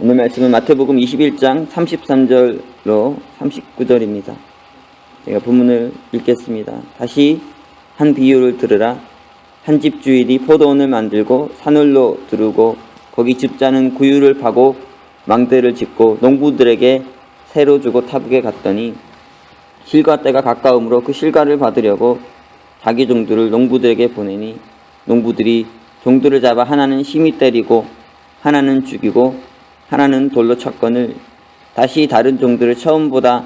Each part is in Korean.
오늘 말씀은 마태복음 21장 33절로 39절입니다. 제가 본문을 읽겠습니다. 다시 한 비유를 들으라. 한 집 주인이 포도원을 만들고 산울로 두르고 거기 집자는 구유를 파고 망대를 짓고 농부들에게 새로 주고 타국에 갔더니 실과 때가 가까우므로 그 실과를 받으려고 자기 종들을 농부들에게 보내니 농부들이 종들을 잡아 하나는 심히 때리고 하나는 죽이고 하나는 돌로 쳤거늘 다시 다른 종들을 처음보다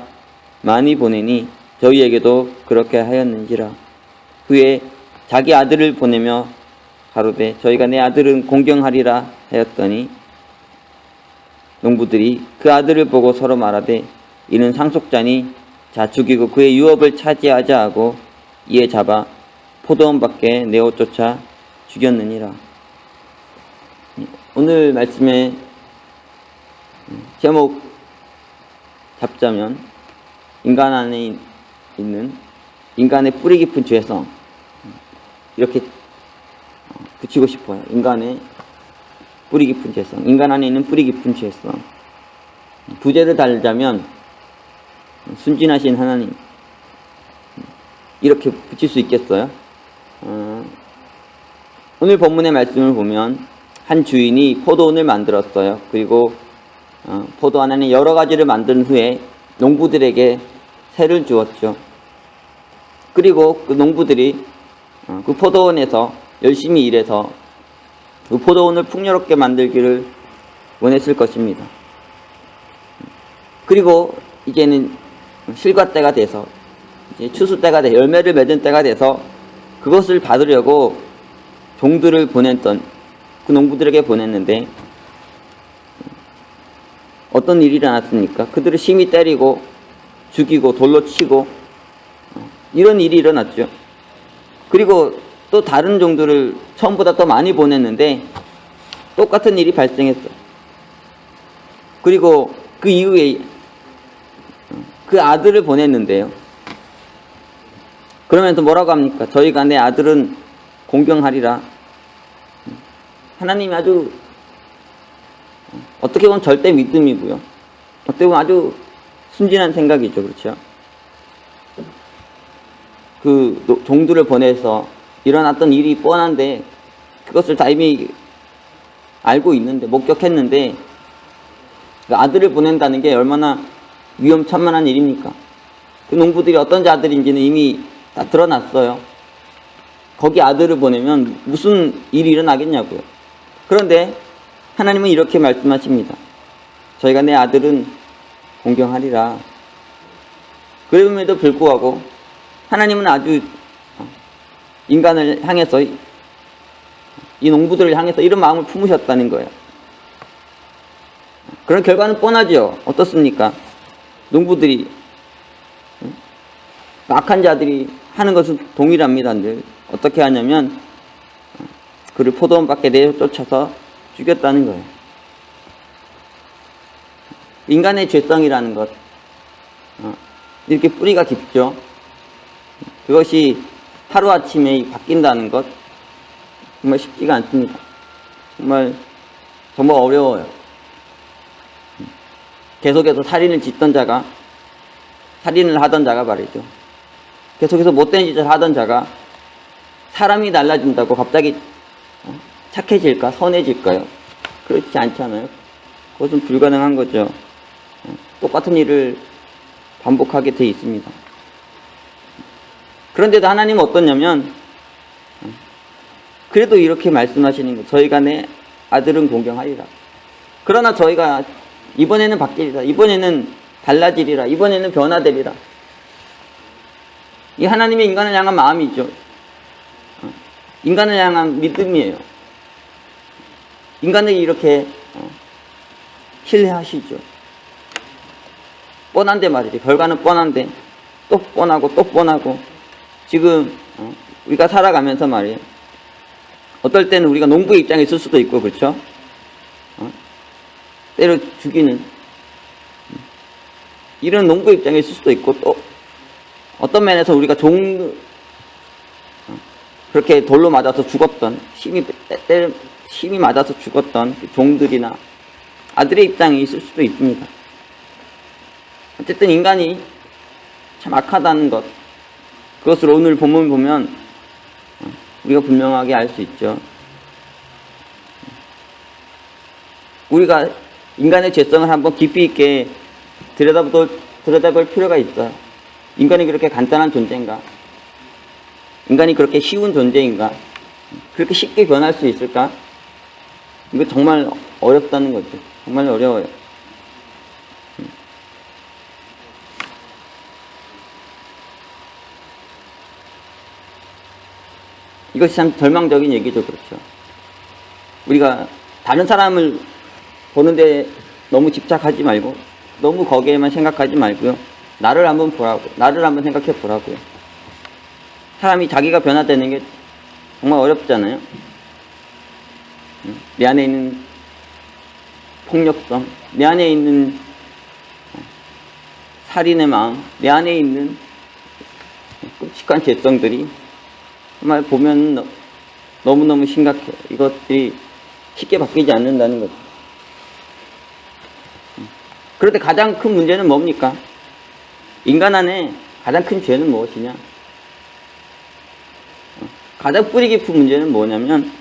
많이 보내니 저희에게도 그렇게 하였는지라. 후에 자기 아들을 보내며 가로되 저희가 내 아들은 공경하리라 하였더니 농부들이 그 아들을 보고 서로 말하되 이는 상속자니 자 죽이고 그의 유업을 차지하자 하고 이에 잡아 포도원 밖에 내어 쫓아 죽였느니라. 오늘 말씀의 제목 잡자면 인간 안에 있는 인간의 뿌리 깊은 죄성, 이렇게 붙이고 싶어요. 인간의 뿌리 깊은 죄성, 인간 안에 있는 뿌리 깊은 죄성. 부제를 달자면 순진하신 하나님, 이렇게 붙일 수 있겠어요? 오늘 본문의 말씀을 보면 한 주인이 포도원을 만들었어요. 그리고 포도원 안에 여러 가지를 만든 후에 농부들에게 새를 주었죠. 그리고 그 농부들이 그 포도원에서 열심히 일해서 그 포도원을 풍요롭게 만들기를 원했을 것입니다. 그리고 이제는 실과 때가 돼서 이제 추수 때가 돼 열매를 맺은 때가 돼서 그것을 받으려고 종들을 보냈던 그 농부들에게 보냈는데 어떤 일이 일어났습니까? 그들을 심히 때리고 죽이고 돌로 치고 이런 일이 일어났죠. 그리고 또 다른 종들을 처음보다 더 많이 보냈는데 똑같은 일이 발생했어요. 그리고 그 이후에 그 아들을 보냈는데요. 그러면서 뭐라고 합니까? 저희가 내 아들은 공경하리라. 하나님이 아주 어떻게 보면 절대 믿음이고요. 어떻게 보면 아주 순진한 생각이죠. 그렇죠? 그 종들을 보내서 일어났던 일이 뻔한데 그것을 다 이미 알고 있는데 목격했는데 그 아들을 보낸다는 게 얼마나 위험천만한 일입니까? 그 농부들이 어떤 자들인지는 이미 다 드러났어요. 거기 아들을 보내면 무슨 일이 일어나겠냐고요. 그런데 하나님은 이렇게 말씀하십니다. 저희가 내 아들은 공경하리라. 그럼에도 불구하고 하나님은 아주 인간을 향해서 이 농부들을 향해서 이런 마음을 품으셨다는 거예요. 그런 결과는 뻔하죠. 어떻습니까? 농부들이 악한 자들이 하는 것은 동일합니다. 늘 어떻게 하냐면 그를 포도원 밖에 내쫓아서 죽였다는 거예요. 인간의 죄성이라는 것, 이렇게 뿌리가 깊죠. 그것이 하루아침에 바뀐다는 것 정말 쉽지가 않습니다. 정말 어려워요. 계속해서 살인을 짓던 자가, 살인을 하던 자가 말이죠. 계속해서 못된 짓을 하던 자가 사람이 달라진다고 갑자기 착해질까? 선해질까요? 그렇지 않잖아요. 그것은 불가능한 거죠. 똑같은 일을 반복하게 돼 있습니다. 그런데도 하나님은 어떠냐면 그래도 이렇게 말씀하시는 거예요. 저희가 내 아들은 공경하리라. 그러나 저희가 이번에는 바뀌리라. 이번에는 달라지리라. 이번에는 변화되리라. 이 하나님의 인간을 향한 마음이죠. 인간을 향한 믿음이에요. 인간을 이렇게 신뢰하시죠. 뻔한데 말이죠. 결과는 뻔한데 또 뻔하고 또 뻔하고 지금 우리가 살아가면서 말이에요. 어떨 때는 우리가 농부의 입장에 있을 수도 있고 그렇죠? 때려 죽이는 이런 농부의 입장에 있을 수도 있고 또 어떤 면에서 우리가 그렇게 돌로 맞아서 죽었던 심히 맞아서 죽었던 종들이나 아들의 입장이 있을 수도 있습니다. 어쨌든 인간이 참 악하다는 것, 그것을 오늘 본문 보면 우리가 분명하게 알 수 있죠. 우리가 인간의 죄성을 한번 깊이 있게 들여다볼 필요가 있어요. 인간이 그렇게 간단한 존재인가? 인간이 그렇게 쉬운 존재인가? 그렇게 쉽게 변할 수 있을까? 이거 정말 어렵다는 거죠. 정말 어려워요. 이것이 참 절망적인 얘기죠. 그렇죠. 우리가 다른 사람을 보는데 너무 집착하지 말고, 너무 거기에만 생각하지 말고요. 나를 한번 보라고, 나를 한번 생각해 보라고요. 사람이 자기가 변화되는 게 정말 어렵잖아요. 내 안에 있는 폭력성, 내 안에 있는 살인의 마음, 내 안에 있는 끔찍한 죄성들이 정말 보면 너무너무 심각해요. 이것들이 쉽게 바뀌지 않는다는 거죠. 그런데 가장 큰 문제는 뭡니까? 인간 안에 가장 큰 죄는 무엇이냐? 가장 뿌리 깊은 문제는 뭐냐면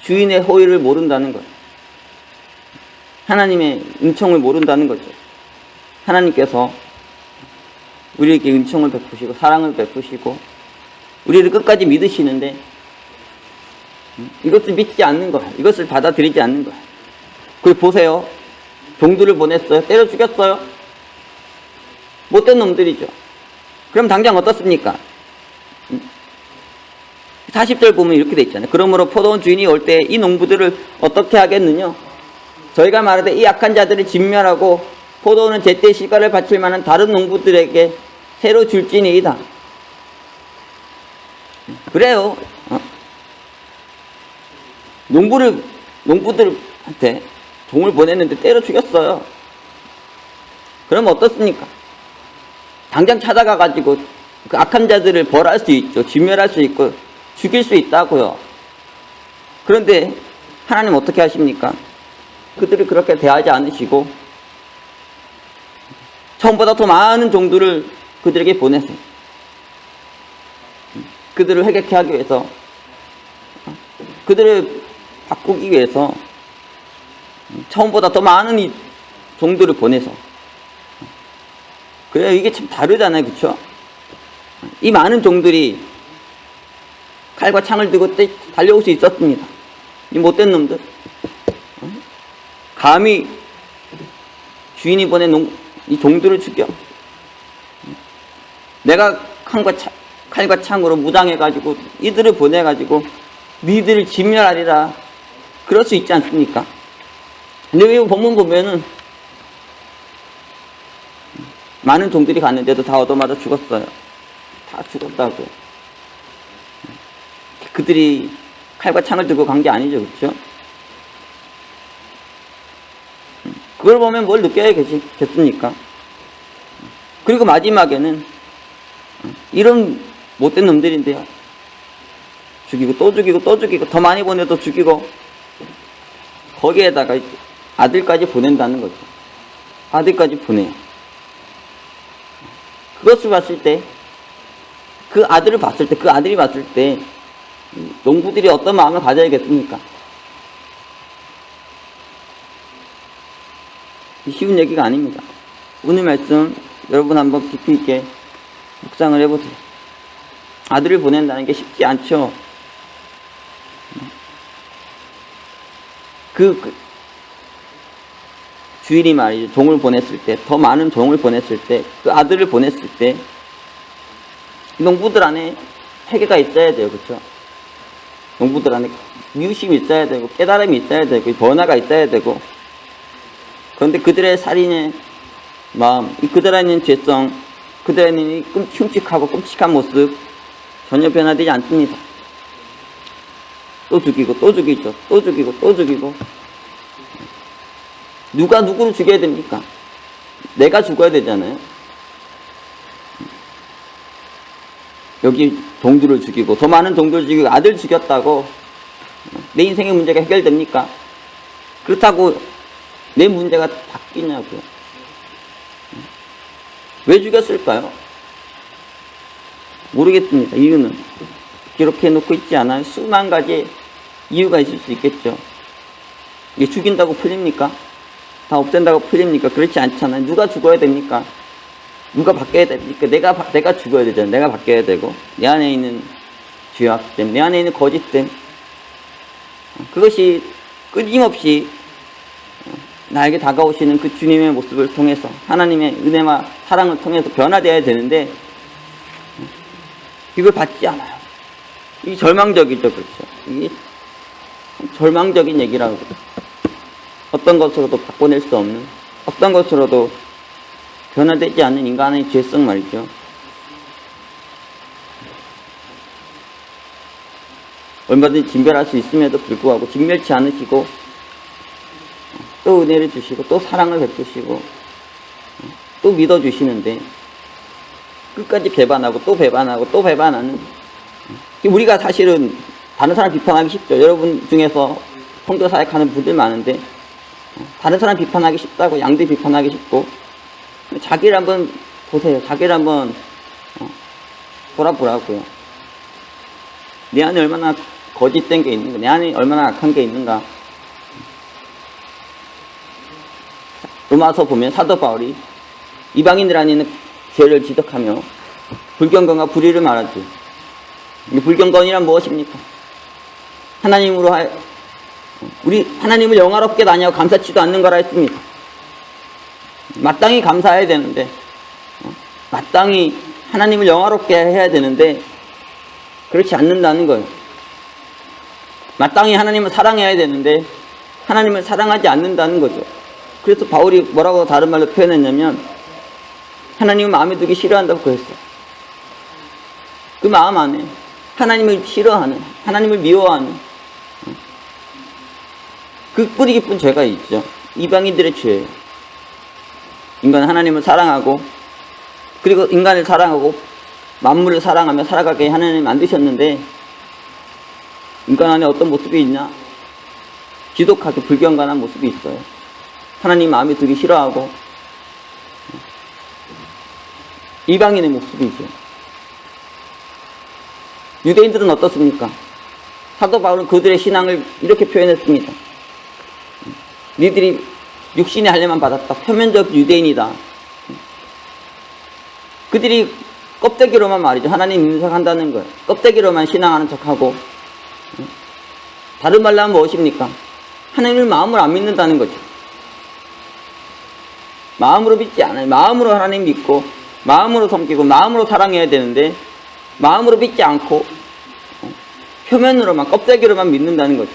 주인의 호의를 모른다는 거예요. 하나님의 은총을 모른다는 거죠. 하나님께서 우리에게 은총을 베푸시고 사랑을 베푸시고 우리를 끝까지 믿으시는데 이것을 믿지 않는 거예요. 이것을 받아들이지 않는 거예요. 그리고 보세요. 종들을 보냈어요. 때려 죽였어요. 못된 놈들이죠. 그럼 당장 어떻습니까? 40절 보면 이렇게 돼 있잖아요. 그러므로 포도원 주인이 올 때 이 농부들을 어떻게 하겠느냐? 저희가 말하되 이 악한 자들을 진멸하고 포도원은 제때 시가를 바칠 만한 다른 농부들에게 새로 줄지니이다. 그래요. 농부들한테 종을 보냈는데 때려 죽였어요. 그럼 어떻습니까? 당장 찾아가가지고 그 악한 자들을 벌할 수 있죠. 진멸할 수 있고 죽일 수 있다고요. 그런데 하나님 어떻게 하십니까? 그들을 그렇게 대하지 않으시고 처음보다 더 많은 종들을 그들에게 보내세요. 그들을 회개케 하기 위해서, 그들을 바꾸기 위해서 처음보다 더 많은 이 종들을 보내서. 그래요. 이게 참 다르잖아요. 그렇죠? 이 많은 종들이 칼과 창을 들고 달려올 수 있었습니다. 이 못된 놈들. 감히 주인이 보낸 이 종들을 죽여. 내가 칼과 창으로 무장해가지고 이들을 보내가지고 니들을 진멸하리라. 그럴 수 있지 않습니까? 근데 이 본문 보면은 많은 종들이 갔는데도 다 얻어맞아 죽었어요. 다 죽었다고요. 그들이 칼과 창을 들고 간 게 아니죠. 그렇죠? 그걸 보면 뭘 느껴야겠습니까? 그리고 마지막에는 이런 못된 놈들인데요. 죽이고 또 죽이고 또 죽이고 더 많이 보내도 죽이고 거기에다가 아들까지 보낸다는 거죠. 아들까지 보내요. 그것을 봤을 때 그 아들을 봤을 때 그 아들이 봤을 때 농부들이 어떤 마음을 가져야겠습니까? 쉬운 얘기가 아닙니다. 오늘 말씀 여러분 한번 깊이 있게 묵상을 해보세요. 아들을 보낸다는 게 쉽지 않죠. 그 주인이 말이죠. 종을 보냈을 때, 더 많은 종을 보냈을 때, 그 아들을 보냈을 때 농부들 안에 회개가 있어야 돼요. 그렇죠? 농부들 안에 미우심이 있어야 되고 깨달음이 있어야 되고 변화가 있어야 되고 그런데 그들의 살인의 마음, 그들 안에 있는 죄성, 그들 안에 있는 흉측하고 끔찍한 모습 전혀 변화되지 않습니다. 또 죽이고 또 죽이죠. 또 죽이고 또 죽이고 누가 누구를 죽여야 됩니까? 내가 죽어야 되잖아요. 여기 종들을 죽이고 더 많은 종들을 죽이고 아들 죽였다고 내 인생의 문제가 해결됩니까? 그렇다고 내 문제가 바뀌냐고요. 왜 죽였을까요? 모르겠습니다. 이유는 기록해 놓고 있지 않아요. 수만 가지 이유가 있을 수 있겠죠. 이게 죽인다고 풀립니까? 다 없앤다고 풀립니까? 그렇지 않잖아요. 누가 죽어야 됩니까? 누가 바뀌어야 됩니까? 내가 죽어야 되잖아요. 내가 바뀌어야 되고, 내 안에 있는 죄악됨, 내 안에 있는 거짓됨, 그것이 끊임없이 나에게 다가오시는 그 주님의 모습을 통해서, 하나님의 은혜와 사랑을 통해서 변화되어야 되는데, 이걸 받지 않아요. 이게 절망적이죠. 그렇죠. 이게 절망적인 얘기라고. 어떤 것으로도 바꿔낼 수 없는, 어떤 것으로도 변화되지 않는 인간의 죄성 말이죠. 얼마든지 진별할 수 있음에도 불구하고 진멸치 않으시고, 또 은혜를 주시고, 또 사랑을 베푸시고, 또 믿어주시는데, 끝까지 배반하고, 또 배반하고, 또 배반하는, 우리가 사실은 다른 사람 비판하기 쉽죠. 여러분 중에서 성도 사역하는 분들 많은데, 다른 사람 비판하기 쉽다고, 양들 비판하기 쉽고, 자기를 한번 보세요. 자기를 한번 돌아보라고요. 내 안에 얼마나 거짓된 게 있는가, 내 안에 얼마나 악한 게 있는가. 로마서 보면 사도 바울이 이방인들 안에 있는 죄를 지적하며 불경건과 불의를 말하죠. 불경건이란 무엇입니까? 하나님으로 우리 하나님을 영화롭게 다니고 감사치도 않는 거라 했습니다. 마땅히 감사해야 되는데, 마땅히 하나님을 영화롭게 해야 되는데 그렇지 않는다는 거예요. 마땅히 하나님을 사랑해야 되는데 하나님을 사랑하지 않는다는 거죠. 그래서 바울이 뭐라고 다른 말로 표현했냐면, 하나님을 마음에 두기 싫어한다고 그랬어요. 그 마음 안에 하나님을 싫어하는, 하나님을 미워하는 그 뿌리 깊은 죄가 있죠. 이방인들의 죄예요. 인간은 하나님을 사랑하고, 그리고 인간을 사랑하고 만물을 사랑하며 살아가게 하나님 만드셨는데, 인간 안에 어떤 모습이 있냐? 지독하게 불경건한 모습이 있어요. 하나님 마음에 두기 싫어하고 이방인의 모습이죠. 유대인들은 어떻습니까? 사도 바울은 그들의 신앙을 이렇게 표현했습니다. 니들이 육신의 할례만 받았다. 표면적 유대인이다. 그들이 껍데기로만 말이죠. 하나님 인정한다는 거예요. 껍데기로만 신앙하는 척하고, 다른 말로 하면 무엇입니까? 하나님을 마음으로 안 믿는다는 거죠. 마음으로 믿지 않아요. 마음으로 하나님 믿고, 마음으로 섬기고, 마음으로 사랑해야 되는데, 마음으로 믿지 않고 표면으로만, 껍데기로만 믿는다는 거죠.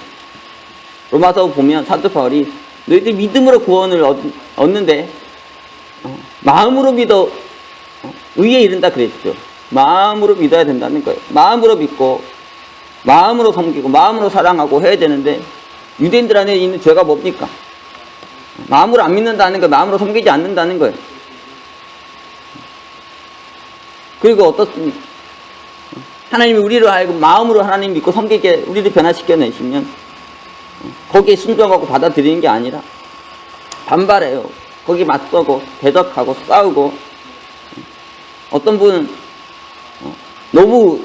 로마서 보면 사도 바울이 너희들 믿음으로 구원을 얻는데 마음으로 믿어 의에 이른다 그랬죠. 마음으로 믿어야 된다는 거예요. 마음으로 믿고 마음으로 섬기고 마음으로 사랑하고 해야 되는데, 유대인들 안에 있는 죄가 뭡니까? 마음으로 안 믿는다는 거예요. 마음으로 섬기지 않는다는 거예요. 그리고 어떻습니까? 하나님이 우리를 하여금 마음으로 하나님 믿고 섬기게 우리를 변화시켜 내시면 거기에 순종하고 받아들이는 게 아니라 반발해요. 거기 맞서고 대적하고 싸우고, 어떤 분은 너무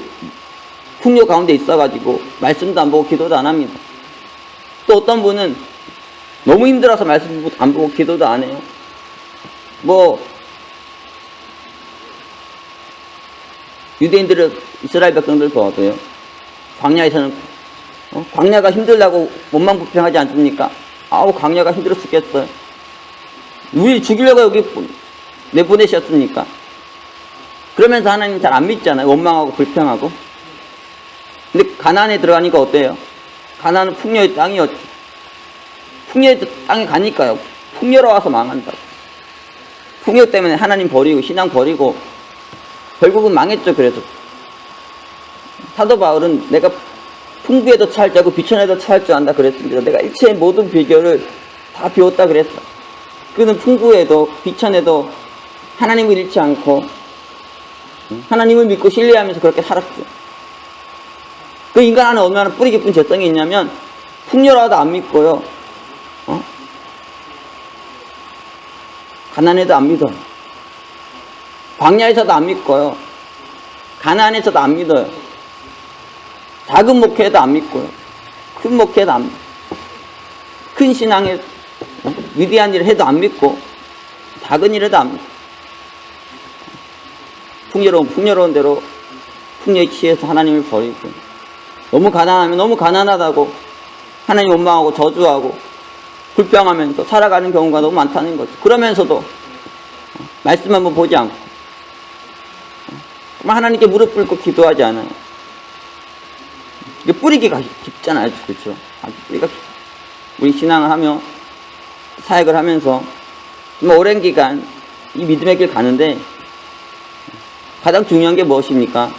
풍요 가운데 있어가지고 말씀도 안 보고 기도도 안 합니다. 또 어떤 분은 너무 힘들어서 말씀 안 보고 기도도 안 해요. 유대인들은, 이스라엘 백성들 보아도요, 광야에서는 광야가 힘들다고 몸만 불평하지 않습니까? 아우, 광야가 힘들어 죽겠어요. 우리 죽이려고 여기 내보내셨으니까. 그러면서 하나님 잘 안 믿잖아요. 원망하고 불평하고. 근데 가나안에 들어가니까 어때요? 가나안은 풍요의 땅이었죠. 풍요의 땅에 가니까요, 풍요로워서 망한다. 풍요 때문에 하나님 버리고 신앙 버리고 결국은 망했죠. 그래서 사도 바울은 내가 풍부에도 처할 줄 알고 비천에도 처할 줄 안다 그랬습니다. 내가 일체의 모든 비결을 다 비웠다 그랬어. 그는 풍부에도 비천에도 하나님을 잃지 않고 하나님을 믿고 신뢰하면서 그렇게 살았죠. 그 인간 안에 얼마나 뿌리 깊은 죄성이 있냐면, 풍요로워도 안 믿고요, 가난해도 안 믿어요. 광야에서도 안 믿고요. 가난에서도 안 믿어요. 작은 목회에도 안 믿고요. 큰 목회에도 안 믿어요. 큰 신앙에 위대한 일을 해도 안 믿고 작은 일에도 안 믿고 풍요로운 대로 풍요에 취해서 하나님을 버리고 너무 가난하면 너무 가난하다고 하나님 원망하고 저주하고 불평하면서 살아가는 경우가 너무 많다는 거죠. 그러면서도 말씀 한번 보지 않고 하나님께 무릎 꿇고 기도하지 않아요. 이게 뿌리가 깊잖아요. 그렇죠? 아주 뿌리가 깊. 우리 신앙을 하며 사역을 하면서 정말 오랜 기간 이 믿음의 길 가는데 가장 중요한 게 무엇입니까?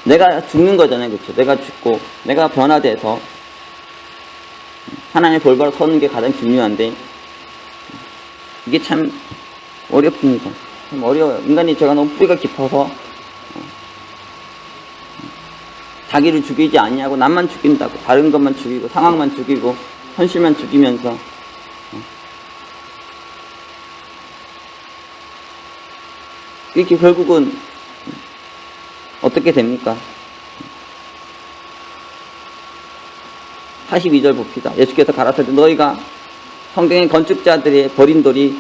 내가 죽는 거잖아요. 그렇죠? 내가 죽고 내가 변화돼서 하나님의 볼 바로 서는 게 가장 중요한데 이게 참 어렵습니다. 참 어려워요. 인간이 제가 너무 뿌리가 깊어서 자기를 죽이지 아니하고 남만 죽인다고 다른 것만 죽이고 상황만 죽이고 현실만 죽이면서 이렇게 결국은 어떻게 됩니까? 42절 봅시다. 예수께서 가라사대 너희가 성경의 건축자들의 버린 돌이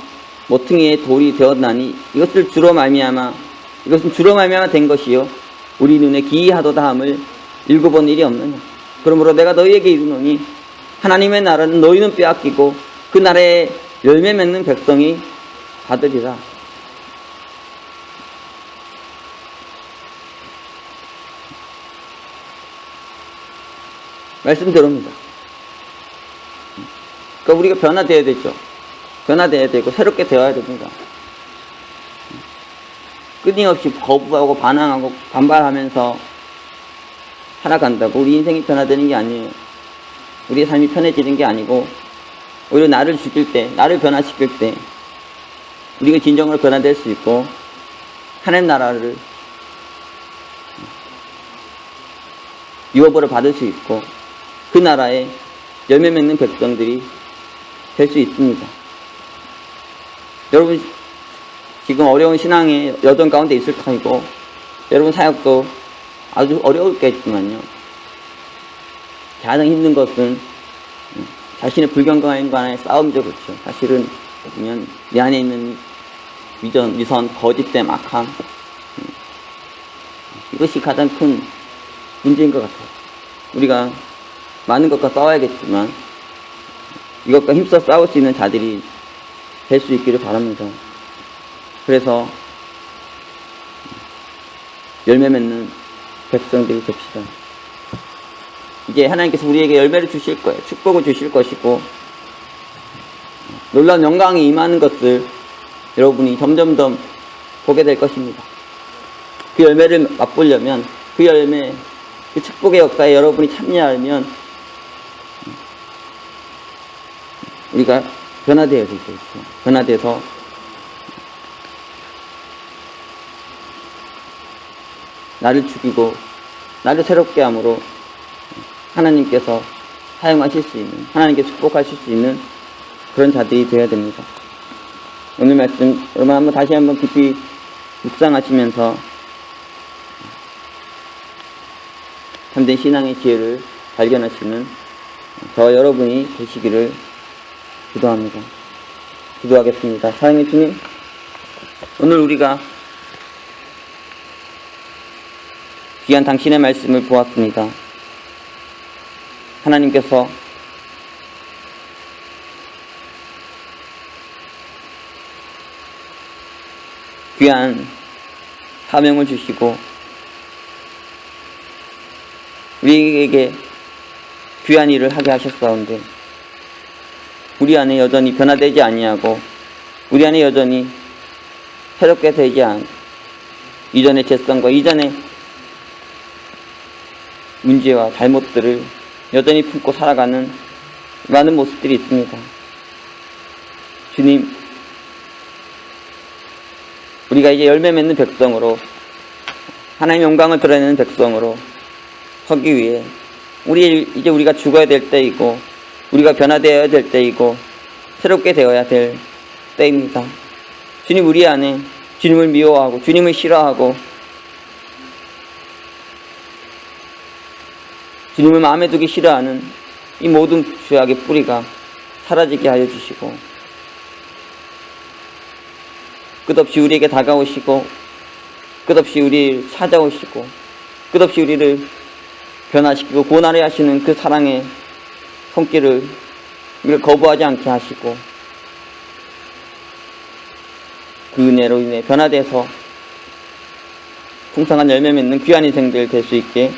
모퉁이의 돌이 되었나니 이것은 주로 말미암아 된 것이요 우리 눈에 기이하도다 함을 읽어본 일이 없느냐. 그러므로 내가 너희에게 이르노니 하나님의 나라는 너희는 빼앗기고 그 나라에 열매 맺는 백성이 받으리라. 말씀대로입니다. 그러니까 우리가 변화되어야 되죠. 변화되어야 되고 새롭게 되어야 됩니다. 끊임없이 거부하고 반항하고 반발하면서 살아간다고 우리 인생이 변화되는 게 아니에요. 우리의 삶이 편해지는 게 아니고 오히려 나를 죽일 때, 나를 변화시킬 때 우리가 진정으로 변화될 수 있고 하나님 나라를 유업으로 받을 수 있고 그 나라에 열매 맺는 백성들이 될 수 있습니다. 여러분 지금 어려운 신앙의 여정 가운데 있을 터이고 여러분 사역도 아주 어려울겠지만요. 가장 힘든 것은 자신의 불경건과의 싸움이죠. 그렇죠. 사실은 보면 내 안에 있는 위선, 거짓됨, 악함 이것이 가장 큰 문제인 것 같아요. 우리가 많은 것과 싸워야겠지만 이것과 힘써 싸울 수 있는 자들이 될 수 있기를 바랍니다. 그래서 열매 맺는 백성들이 됩시다. 이제 하나님께서 우리에게 열매를 주실 거예요. 축복을 주실 것이고 놀라운 영광이 임하는 것을 여러분이 점점 더 보게 될 것입니다. 그 열매를 맛보려면 그 열매, 그 축복의 역사에 여러분이 참여하면 우리가 변화되어야 되죠. 변화돼서 나를 죽이고 나를 새롭게 함으로 하나님께서 사용하실 수 있는, 하나님께 축복하실 수 있는 그런 자들이 되어야 됩니다. 오늘 말씀 여러분 다시 한번 깊이 묵상하시면서 참된 신앙의 지혜를 발견하시는 저 여러분이 되시기를 기도합니다. 기도하겠습니다. 사랑의 주님, 오늘 우리가 귀한 당신의 말씀을 보았습니다. 하나님께서 귀한 사명을 주시고 우리에게 귀한 일을 하게 하셨사온데 우리 안에 여전히 변화되지 아니하고 우리 안에 여전히 새롭게 되지 않은 이전의 죄성과 이전의 문제와 잘못들을 여전히 품고 살아가는 많은 모습들이 있습니다. 주님, 우리가 이제 열매 맺는 백성으로 하나님의 영광을 드러내는 백성으로 서기 위해 이제 우리가 죽어야 될 때이고 우리가 변화되어야 될 때이고 새롭게 되어야 될 때입니다. 주님 우리 안에 주님을 미워하고 주님을 싫어하고 주님을 마음에 두기 싫어하는 이 모든 죄악의 뿌리가 사라지게 하여 주시고 끝없이 우리에게 다가오시고 끝없이 우리를 찾아오시고 끝없이 우리를 변화시키고 고난하게 하시는 그 사랑의 손길을 우리를 거부하지 않게 하시고 그 은혜로 인해 변화돼서 풍성한 열매 맺는 귀한 인생들 될 수 있게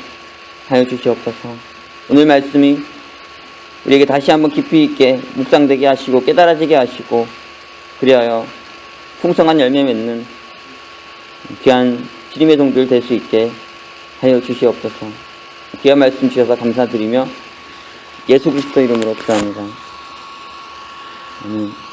하여 주시옵소서. 오늘 말씀이 우리에게 다시 한번 깊이 있게 묵상되게 하시고 깨달아지게 하시고 그리하여 풍성한 열매 맺는 귀한 주님의 종들 될 수 있게 하여 주시옵소서. 귀한 말씀 주셔서 감사드리며 예수 그리스도 이름으로 기도합니다. 아멘.